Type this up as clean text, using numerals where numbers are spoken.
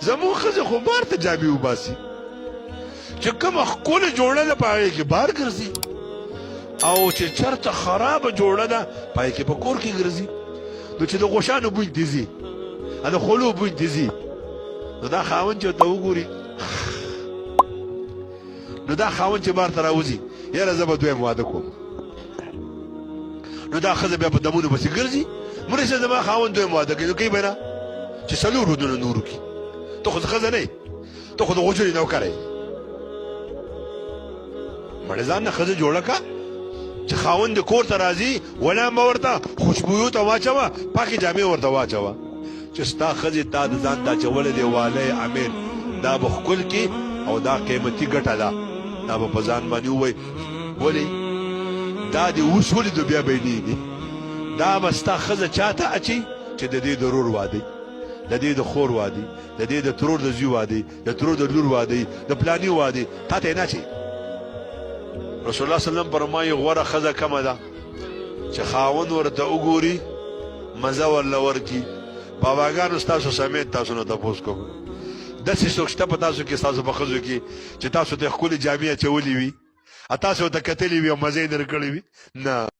زمون ښځې خو بار ته جامې وباسي چې کومه ښکلې جوړه ده په هغې کې بار ګرځي او چې چېرته خرابه جوړه ده په هغې کې په کور کې ګرځي نو چې د غوښانو بوی دې ځي د خولو بوی دې ځي نو دا خاوند چې ورته وګوري نو دا خاوند چې بار ته راوځي یاره زه به دویم واده کوم نو دا ښځه بیا په دمونو پسې ګرځي مړې شه زما خاوند دویم واده کوي نو کوي به نه چې څلور ودونه نور وکړي ته خو ښځه نه یې ته خو د غوجرې نوکره یې مړې ځان نه ښځه جوړه که چې خاوند د کور ته راځي ولام به ورته خوشبویو ته واچوه پاکې جامې ورته واچوه چې ستا ښځې تا د ځان ته اچولی دی والی امیر دا به ښکل کړي او دا قیمتي ګټه ده دا به په ځان باندې ووایي ولې دا دې اوس ولیدو بیا به یې نیږي دا به ستا ښځه چا ته اچي چې د دې د رور واده د دې د خور واده د دې د ترور د زوی واده د ترور د لور واده د پلاني واده تا ته یې نه اچي رسول الله صلی الله علیه وسلم فرمایي غوره ښځه کومه ده چې خاوند ورته وګوري مزه ورله ورکړي باباګانو ستاسو سمیت تاسو نه تپوس کوم داسې څوک شته په تاسو کې ستاسو په ښځو کې چې تاسو ته ښکلې جامې اچولې وي تاسو ورته کتلې وي او مزه یې درکړې وي نه